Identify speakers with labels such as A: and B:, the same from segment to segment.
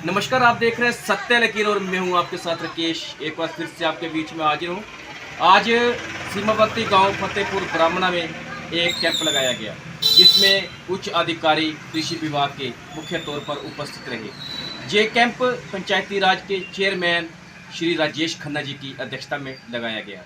A: नमस्कार, आप देख रहे हैं सत्य लकीर और मैं हूं आपके साथ राकेश। एक बार फिर से आपके बीच में हाजिर हूं। आज सीमावर्ती गांव फतेहपुर ब्राह्मणा में एक कैंप लगाया गया, जिसमें उच्च अधिकारी कृषि विभाग के मुख्य तौर पर उपस्थित रहे। ये कैंप पंचायती राज के चेयरमैन श्री राजेश खन्ना जी की अध्यक्षता में लगाया गया।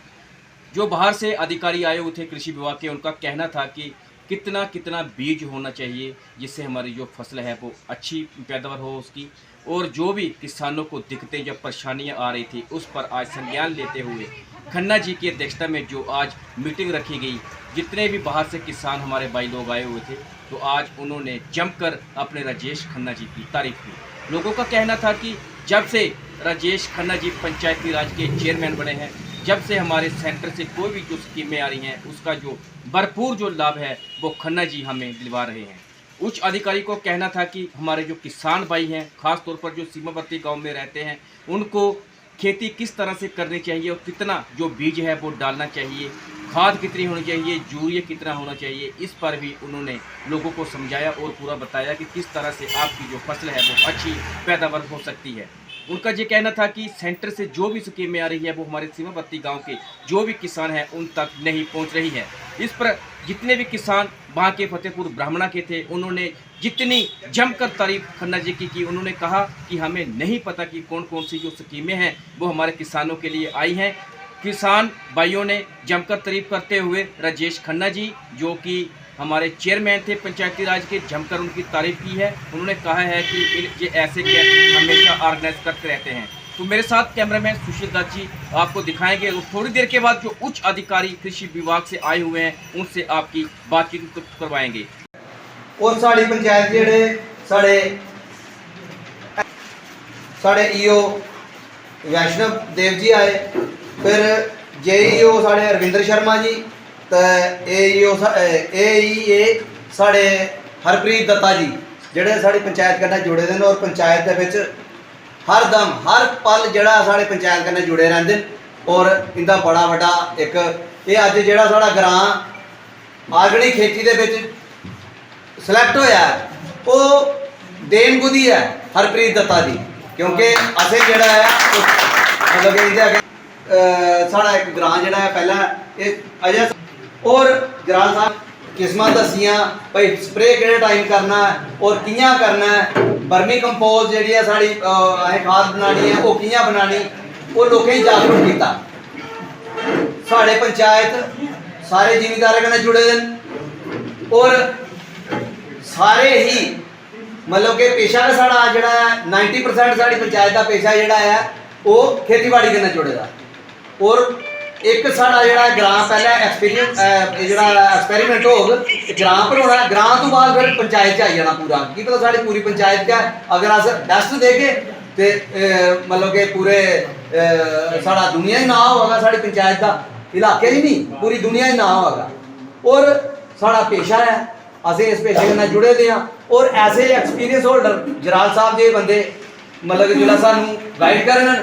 A: जो बाहर से अधिकारी आए हुए थे कृषि विभाग के, उनका कहना था कि कितना कितना बीज होना चाहिए जिससे हमारी जो फसल है वो अच्छी पैदावार हो उसकी, और जो भी किसानों को दिक्कतें जब परेशानियां आ रही थी उस पर आज संज्ञान लेते हुए खन्ना जी की अध्यक्षता में जो आज मीटिंग रखी गई, जितने भी बाहर से किसान हमारे भाई लोग आए हुए थे, तो आज उन्होंने जमकर अपने राजेश खन्ना जी की तारीफ की। लोगों का कहना था कि जब से राजेश खन्ना जी पंचायती राज के चेयरमैन बने हैं, जब से हमारे सेंटर से कोई भी जो स्कीमें आ रही हैं उसका जो भरपूर जो लाभ है वो खन्ना जी हमें दिलवा रहे हैं। उच्च अधिकारी को कहना था कि हमारे जो किसान भाई हैं, खास तौर पर जो सीमावर्ती गांव में रहते हैं, उनको खेती किस तरह से करनी चाहिए और कितना जो बीज है वो डालना चाहिए, खाद कितनी होनी चाहिए, यूरिया कितना होना चाहिए, इस पर भी उन्होंने लोगों को समझाया और पूरा बताया कि किस तरह से आपकी जो फसल है वो अच्छी पैदावार हो सकती है। उनका ये कहना था कि सेंटर से जो भी स्कीमें आ रही है वो हमारे सीमावर्ती गांव के जो भी किसान हैं उन तक नहीं पहुंच रही है। इस पर जितने भी किसान वहाँ के फतेहपुर ब्राह्मणा के थे, उन्होंने जितनी जमकर तारीफ खन्ना जी की उन्होंने कहा कि हमें नहीं पता कि कौन कौन सी जो स्कीमें हैं वो हमारे किसानों के लिए आई हैं। किसान भाइयों ने जमकर तारीफ करते हुए राजेश खन्ना जी, जो कि हमारे चेयरमैन थे पंचायती राज के, जमकर उनकी तारीफ की है। उन्होंने कहा है कि ये ऐसे कैंप हमेशा ऑर्गेनाइज करते रहते हैं। तो मेरे साथ कैमरामैन सुशील दत्त जी आपको दिखाएंगे और थोड़ी देर के बाद जो उच्च अधिकारी कृषि विभाग से आए हुए हैं उनसे आपकी बातचीत करवाएंगे।
B: और साड़ी पंचायत जेडे साढ़े ईओ वैष्णव देव जी आए, फिर जेईओ साढ़े अरविंदर शर्मा जी, तो एईए साढ़े हरप्रीत दत्ता जी, जेडे साड़ी पंचायत कन्नै जुड़े दे और पंचायत के विच हर दम हर पल जड़ा साढ़े पंचायत कन्नै जुड़े रहंदे और इनका बड़ा बड़ा एक ये अज जेड़ा साढ़ा ग्रां आर्गेनिक खेती दे विच सिलेक्ट होया वो देन गुदी है हरप्रीत दत्ता जी, क्योंकि असें जेड़ा है मतलब कि इंदे अगे साढ़ा एक ग्रां जेड़ा है पहला एक अजय और ग्रां साहब किस्मां दसियां भाई स्प्रे किहड़े टाइम करना है और कियां करना है, बर्मी कंपोज जी है साड़ी असें खाद बनानी है वो कियां बनानी, वो लोकें ही जागरूक किया। साढ़े पंचायत सारे जिमीदारें कन्नै जुड़े दे और सारे ही मतलब कि पेशा का साढ़ा जिहड़ा 90% साड़ी पंचायत का पेशा जिहड़ा है वो खेतीबाड़ी कन्नै जुड़े दा। और एक साढ़ा जिहड़ा ग्रां पहले एक्सपेरीमेंट होग ग्रां पर होना, ग्रां तो बाद फिर पंचायत च आई जाना पूरा, की पता साड़ी पूरी पंचायत क्या अगर अस बेस्ट देगे तो मतलब कि पूरे साढ़ा दुनिया ही ना होगा, साड़ी पंचायत का इलाके ही नहीं पूरी दुनिया ही ना होगा। और साढ़ा पेशा है, असें इस पेशे कन्नै जुड़े दे हां और ऐसे एक्सपीरियंस होल्डर जराल साहब जे बंदे मतलब कि जिहड़ा सानू गाइड करन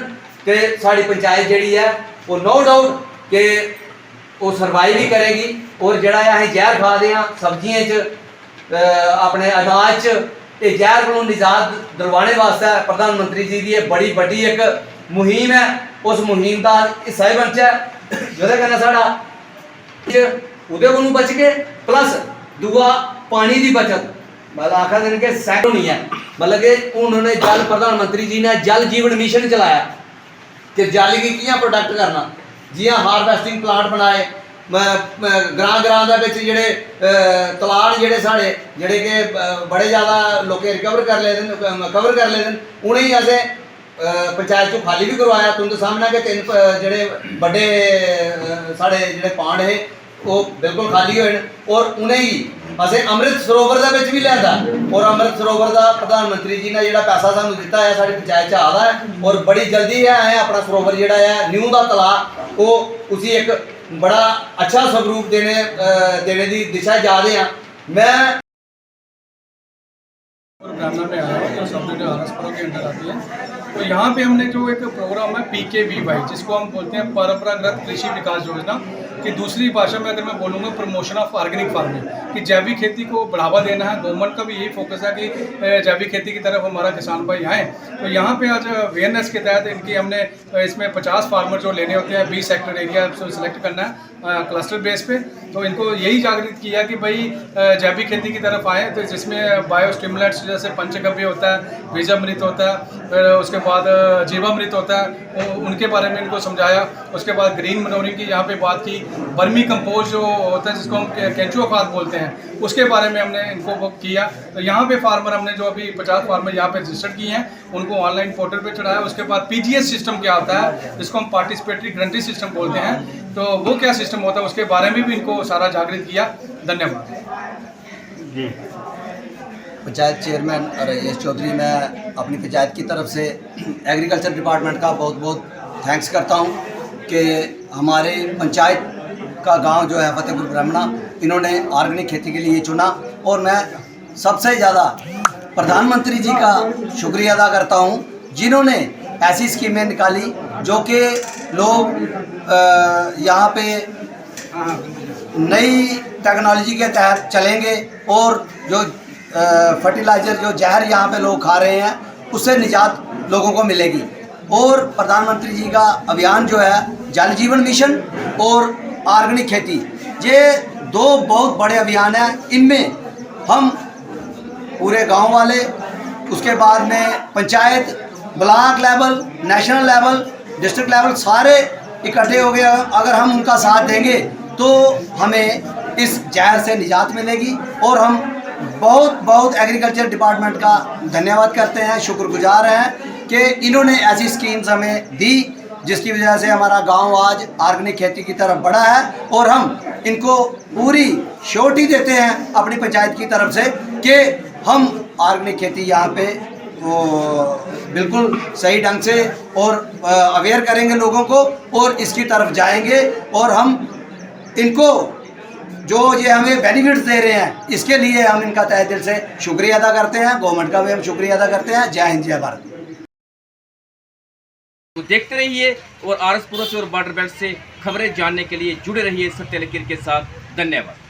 B: कि साड़ी पंचायत जिहड़ी है वो नो डाउट कि वो सर्वाइव ही करेगी। और जिहड़ा असें जहर खा दे हां सब्जियां च अपने अनाज च, ये जहर कोलों निजात दिलवाने वास्ते प्रधानमंत्री जी की बड़ी बड़ी एक मुहिम है, उस मुहिम का हिस्सा ही बनचा जिहदे कन्नै साढ़ा उहदे कोलों बच के प्लस दूआ पानी की बचत, मतलब आखा दिन के सैट होनी है, मतलब कि उन्होंने जल प्रधानमंत्री जी ने जल जीवन मिशन चलाया कि जल की कियां प्रोटेक्ट करना, जियां हारवेस्टिंग प्लांट बनाए ग्रां ग्रां दे विच जेहड़े तलाड़ जेहड़े साढ़े जेहड़े कि बड़े ज़्यादा लोकें रिकवर कर ले कवर कर ले, उन्हें असें पंचायत चो खाली भी करवाया। तुंदे सामने के 3 जेहड़े बड़े साढ़े जेहड़े पांड है वो बिल्कुल खाली होए और उन्हें ही असें अमृत सरोवर दे विच भी लिआंदा और अमृत सरोवर का प्रधानमंत्री जी ने जिहड़ा पैसा सानू दिता है साड़ी पंचायत च आ रहा है और बड़ी जल्दी है अपना सरोवर जिहड़ा है न्यू दा तलाऽ वो उसी एक बड़ा अच्छा स्वरूप देने की दिशा जा रहे हैं। मैं
C: ब्राह्मणा में आया हूँ जो सब्जेक्ट आरएसपुर के अंदर आती है। तो यहाँ पे हमने जो एक प्रोग्राम है PKVY जिसको हम बोलते हैं परंपरागत कृषि विकास योजना की दूसरी भाषा में अगर मैं बोलूँगा प्रमोशन ऑफ ऑर्गेनिक फार्मिंग, कि जैविक खेती को बढ़ावा देना है। गवर्नमेंट का भी यही फोकस है कि जैविक खेती की तरफ हमारा किसान भाई आएँ तो यहाँ पे आज अवेयरनेस के तहत इनकी हमने इसमें 50 फार्मर जो लेने होते हैं 20 हेक्टेयर एरिया सेलेक्ट करना है क्लस्टर बेस पे। तो इनको यही जागृत किया कि भाई जैविक खेती की तरफ आए, तो जिसमें बायो स्टिमुलेंट्स जैसे पंचगव्य होता है, बीजामृत होता है, फिर उसके बाद जीवामृत होता है, उनके बारे में इनको समझाया। उसके बाद ग्रीन मनोरिंग की यहाँ पे बात की, वर्मी कंपोस्ट जो होता है जिसको हम केंचुआ खाद बोलते हैं, उसके बारे में हमने इनको वो किया। तो यहाँ पे फार्मर हमने जो अभी 50 फार्मर यहाँ पे रजिस्टर्ड किए हैं उनको ऑनलाइन पोर्टल पे चढ़ाया। उसके बाद पीजीएस सिस्टम क्या होता है जिसको हम पार्टिसिपेटरी गारंटी सिस्टम बोलते हैं, तो वो क्या सिस्टम होता है उसके बारे में भी इनको सारा जागृत किया। धन्यवाद
A: जी।
B: पंचायत चेयरमैन राजेश चौधरी, मैं अपनी पंचायत की तरफ से एग्रीकल्चर डिपार्टमेंट का बहुत बहुत थैंक्स करता हूं कि हमारे पंचायत का गांव जो है फतेहपुर ब्राह्मणा, इन्होंने ऑर्गेनिक खेती के लिए चुना। और मैं सबसे ज़्यादा प्रधानमंत्री जी का शुक्रिया अदा करता हूं जिन्होंने ऐसी स्कीमें निकाली जो कि लोग यहाँ पे नई टेक्नोलॉजी के तहत चलेंगे और जो फर्टिलाइज़र जो जहर यहाँ पे लोग खा रहे हैं उससे निजात लोगों को मिलेगी। और प्रधानमंत्री जी का अभियान जो है जल जीवन मिशन और ऑर्गेनिक खेती, ये दो बहुत बड़े अभियान हैं। इनमें हम पूरे गांव वाले, उसके बाद में panchayat, block level, national level, district level सारे इकट्ठे हो गए। अगर हम उनका साथ देंगे तो हमें इस जहर से निजात मिलेगी। और हम बहुत बहुत एग्रीकल्चर डिपार्टमेंट का धन्यवाद करते हैं, शुक्रगुजार हैं कि इन्होंने ऐसी स्कीम्स हमें दी जिसकी वजह से हमारा गांव आज ऑर्गेनिक खेती की तरफ बढ़ा है। और हम इनको पूरी श्योरिटी देते हैं अपनी पंचायत की तरफ से कि हम ऑर्गेनिक खेती यहाँ पे वो बिल्कुल सही ढंग से और अवेयर करेंगे लोगों को और इसकी तरफ जाएंगे। और हम इनको जो ये हमें बेनिफिट्स दे रहे हैं इसके लिए हम इनका तहे दिल से शुक्रिया अदा करते हैं। गवर्नमेंट का भी हम शुक्रिया अदा करते हैं। जय हिंद, जय भारत।
A: तो देखते रहिए और आरएस पुरस और बॉर्डर बेल्ट से खबरें जानने के लिए जुड़े रहिए सत्य लकीर के साथ। धन्यवाद।